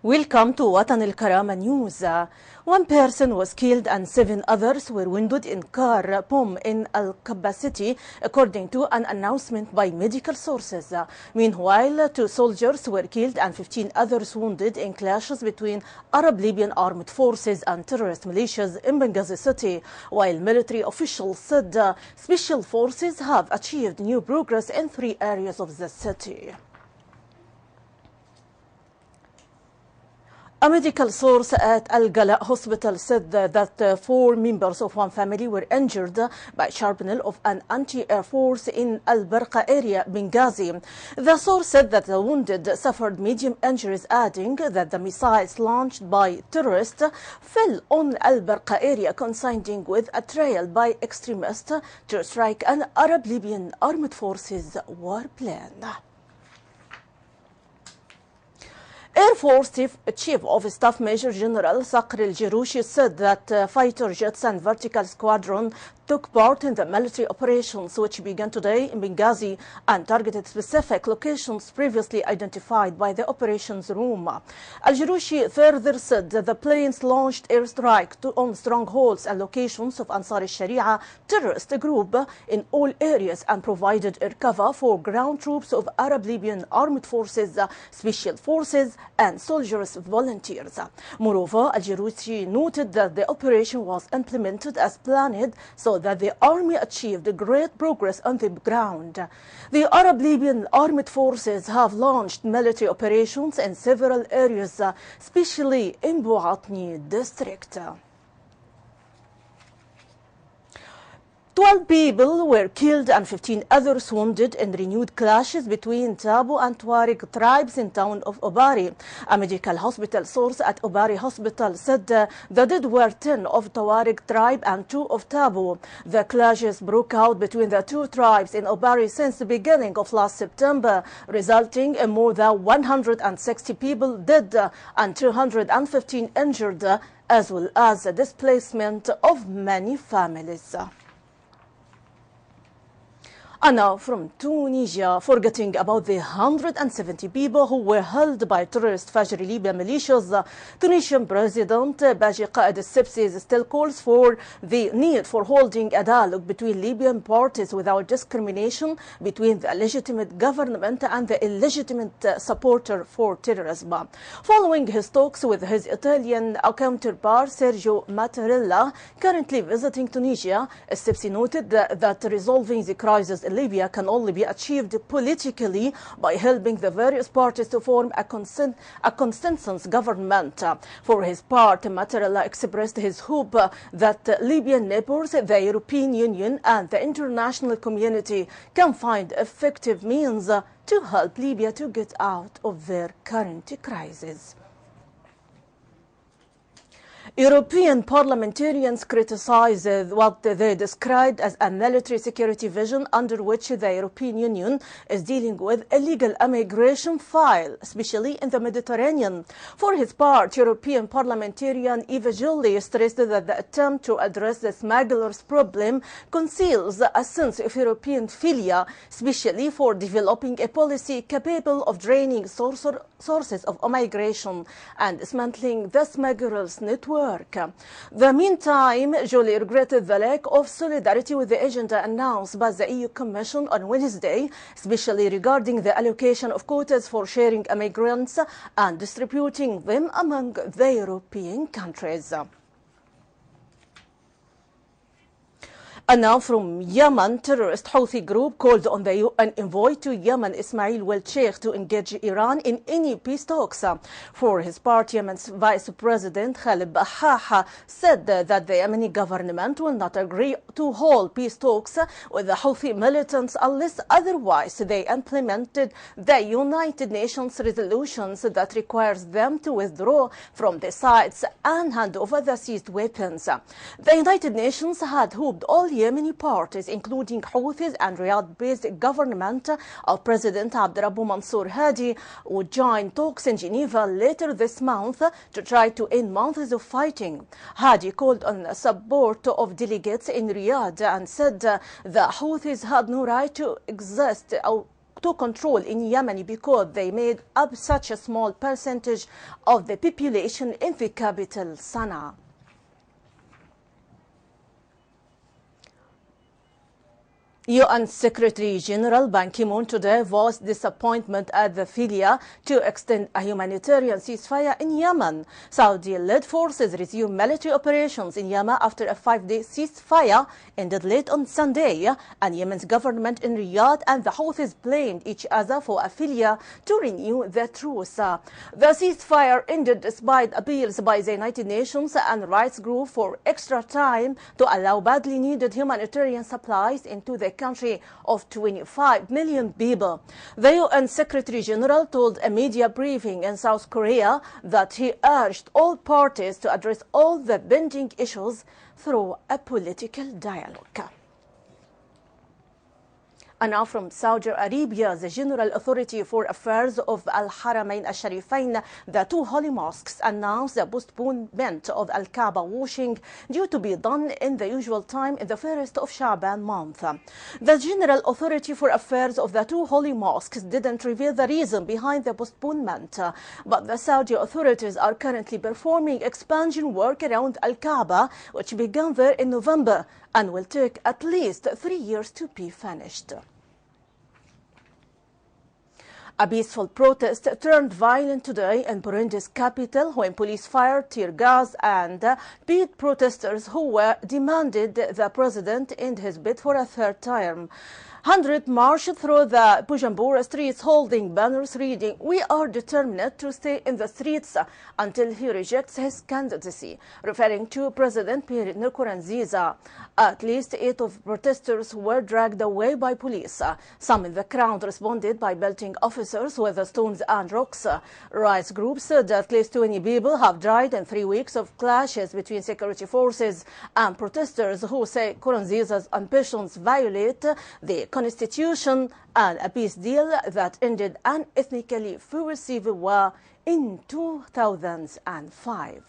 Welcome to Watan الكرامة news. One person was killed and 7 others were wounded in car bomb in Al-Kabba city, according to an announcement by medical sources. Meanwhile, 2 soldiers were killed and 15 others wounded in clashes between Arab-Libyan armed forces and terrorist militias in Benghazi city, while military officials said special forces have achieved new progress in 3 areas of the city. A medical source at Al-Gala hospital said that 4 members of one family were injured by shrapnel of an anti-air force in Al-Barqa area, Benghazi. The source said that the wounded suffered medium injuries, adding that the missiles launched by terrorists fell on Al-Barqa area, coinciding with a trial by extremists to strike an Arab-Libyan armed forces warplane. Air Force Chief of Staff Major General Saqr al-Jirushi said that fighter jets and vertical squadron took part in the military operations which began today in Benghazi and targeted specific locations previously identified by the operations room. Al-Jirushi further said that the planes launched airstrike on strongholds and locations of Ansar al-Sharia terrorist group in all areas and provided air cover for ground troops of Arab-Libyan armed forces, special forces and soldiers volunteers. Moreover, Al-Jirushi noted that the operation was implemented as planned so that the army achieved great progress on the ground. The Arab-Libyan armed forces have launched military operations in several areas, especially in Buatni district. 12 people were killed and 15 others wounded in renewed clashes between Tabo and Tuareg tribes in town of Obari. A medical hospital source at Obari Hospital said the dead were 10 of Tuareg tribe and 2 of Tabo. The clashes broke out between the 2 tribes in Obari since the beginning of last September, resulting in more than 160 people dead and 215 injured, as well as the displacement of many families. And now from Tunisia, forgetting about the 170 people who were held by terrorist Fajr Libya militias, Tunisian President Baji Qaed al-Sibsi still calls for the need for holding a dialogue between Libyan parties without discrimination between the legitimate government and the illegitimate supporter for terrorism. Following his talks with his Italian counterpart Sergio Mattarella, currently visiting Tunisia, al-Sibsi noted that resolving the crisis in Libya can only be achieved politically by helping the various parties to form a consensus government. For his part, Mattarella expressed his hope that Libyan neighbors, the European Union and the international community can find effective means to help Libya to get out of their current crisis. European parliamentarians criticized what they described as a military security vision under which the European Union is dealing with illegal immigration file, especially in the Mediterranean. For his part, European parliamentarian Eva Joly stressed that the attempt to address the smugglers' problem conceals a sense of European failure, especially for developing a policy capable of draining sources of immigration and dismantling the smugglers' network. The meantime, Joly regretted the lack of solidarity with the agenda announced by the EU Commission on Wednesday, especially regarding the allocation of quotas for sharing immigrants and distributing them among the European countries. And now from Yemen, terrorist Houthi group called on the UN envoy to Yemen, Ismail Wel-Sheikh, to engage Iran in any peace talks. For his part, Yemen's Vice President Khalid Bahaha said that the Yemeni government will not agree to hold peace talks with the Houthi militants unless otherwise they implemented the United Nations resolutions that requires them to withdraw from the sites and hand over the seized weapons. The United Nations had hoped all Yemeni parties, including Houthis and Riyadh-based government of President Abdurrabbu Mansour Hadi, would join talks in Geneva later this month to try to end months of fighting. Hadi called on support of delegates in Riyadh and said the Houthis had no right to exist to control in Yemen because they made up such a small percentage of the population in the capital, Sana'a. UN Secretary General Ban Ki-moon today voiced disappointment at the failure to extend a humanitarian ceasefire in Yemen. Saudi-led forces resumed military operations in Yemen after a 5-day ceasefire ended late on Sunday, and Yemen's government in Riyadh and the Houthis blamed each other for a failure to renew the truce. The ceasefire ended despite appeals by the United Nations and rights groups for extra time to allow badly needed humanitarian supplies into the country of 25 million people. The UN Secretary General told a media briefing in South Korea that he urged all parties to address all the pending issues through a political dialogue. And now from Saudi Arabia, the General Authority for Affairs of Al-Haramain Al-Sharifain, the two holy mosques, announced the postponement of Al-Kaaba washing due to be done in the usual time in the first of Sha'ban month. The General Authority for Affairs of the two holy mosques didn't reveal the reason behind the postponement, but the Saudi authorities are currently performing expansion work around Al-Kaaba, which began there in November and will take at least 3 years to be finished. A peaceful protest turned violent today in Burundi's capital when police fired tear gas and beat protesters who demanded the president end his bid for a third term. Hundreds marched through the Bujumbura streets holding banners reading, "We are determined to stay in the streets until he rejects his candidacy," referring to President Pierre Nkurunziza. At least 8 of protesters were dragged away by police. Some in the crowd responded by belting officers with stones and rocks. Rights groups said at least 20 people have died in 3 weeks of clashes between security forces and protesters who say Nkurunziza's ambitions violate the constitution and a peace deal that ended an ethnically fueled civil war in 2005.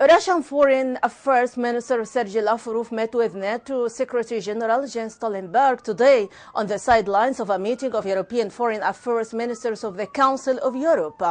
Russian Foreign Affairs Minister Sergei Lavrov met with NATO Secretary General Jens Stoltenberg today on the sidelines of a meeting of European Foreign Affairs Ministers of the Council of Europe.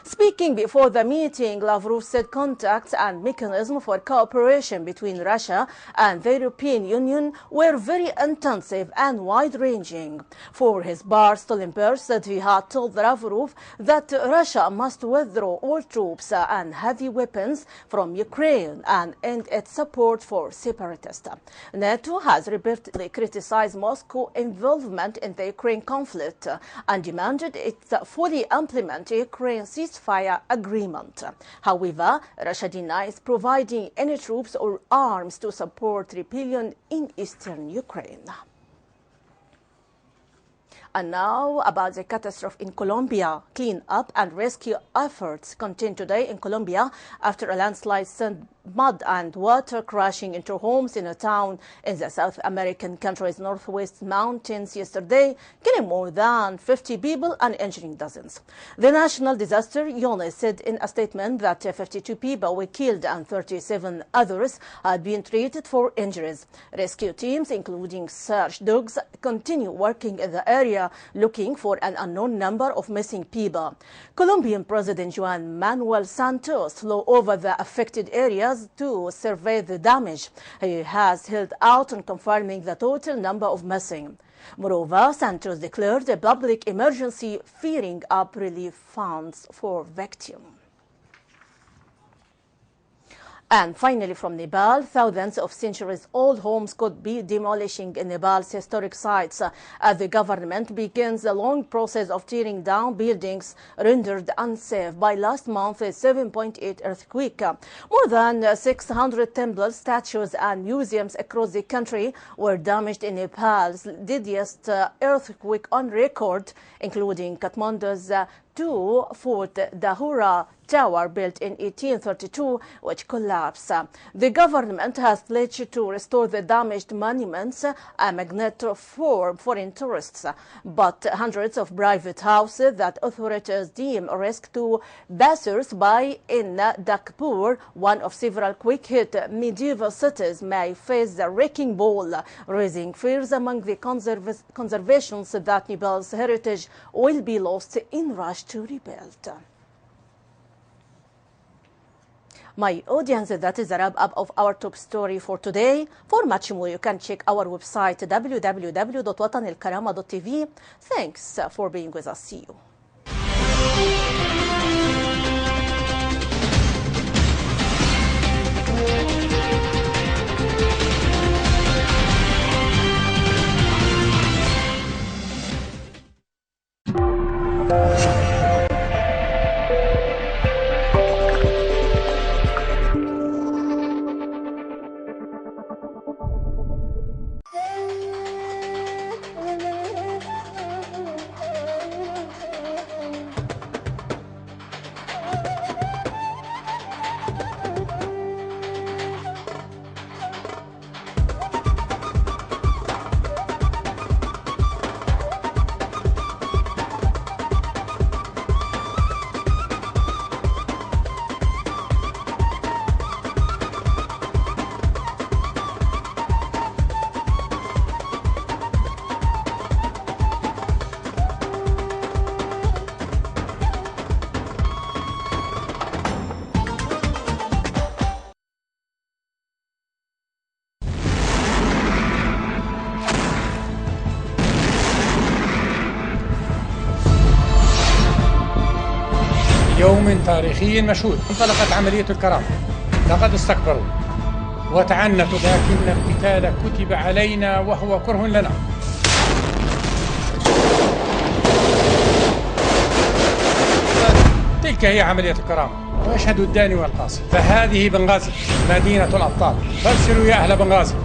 Speaking before the meeting, Lavrov said contacts and mechanisms for cooperation between Russia and the European Union were very intensive and wide-ranging. For his part, Stoltenberg said he had told Lavrov that Russia must withdraw all troops and heavy weapons from Ukraine and end its support for separatists. NATO has repeatedly criticized Moscow's involvement in the Ukraine conflict and demanded it fully implement the Ukraine ceasefire agreement. However, Russia denies providing any troops or arms to support rebellion in eastern Ukraine. And now about the catastrophe in Colombia. Clean-up and rescue efforts continue today in Colombia after a landslide sent mud and water crashing into homes in a town in the South American country's northwest mountains yesterday, killing more than 50 people and injuring dozens. The National Disaster Unit said in a statement that 52 people were killed and 37 others had been treated for injuries. Rescue teams, including search dogs, continue working in the area looking for an unknown number of missing people. Colombian President Juan Manuel Santos flew over the affected areas to survey the damage. He has held out on confirming the total number of missing. Moreover, Santos declared a public emergency, freeing up relief funds for victims. And finally, from Nepal, thousands of centuries-old homes could be demolishing in Nepal's historic sites as the government begins the long process of tearing down buildings rendered unsafe by last month's 7.8 earthquake. More than 600 temples, statues, and museums across the country were damaged in Nepal's deadliest earthquake on record, including Kathmandu's to Fort Dahura tower built in 1832, which collapsed. The government has pledged to restore the damaged monuments, a magnet for foreign tourists, but hundreds of private houses that authorities deem a risk to passers-by in Dakpur, one of several quick-hit medieval cities, may face the wrecking ball, raising fears among the conservationists that Nepal's heritage will be lost in rush to rebuild. My audience, that is a wrap-up of our top story for today. For much more, you can check our website www.watanilkarama.tv. Thanks for being with us. See you. يوم تاريخي مشهود انطلقت عملية الكرامة. لقد استكبروا وتعنتوا، لكن القتال كتب علينا وهو كره لنا. تلك هي عملية الكرامة، ويشهد الداني والقاصي. فهذه بنغازي مدينة الأبطال، فابشروا يا أهل بنغازي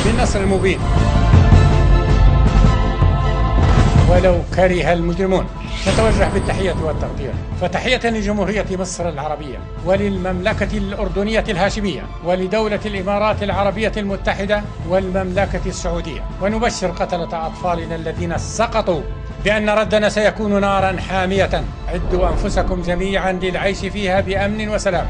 بالنصر المبين ولو كره المجرمون. نتوجه بالتحية والتقدير، فتحية لجمهورية مصر العربية وللمملكة الأردنية الهاشمية ولدولة الإمارات العربية المتحدة والمملكة السعودية. ونبشر قتلة أطفالنا الذين سقطوا بأن ردنا سيكون نارا حامية. عدوا أنفسكم جميعا للعيش فيها بأمن وسلام.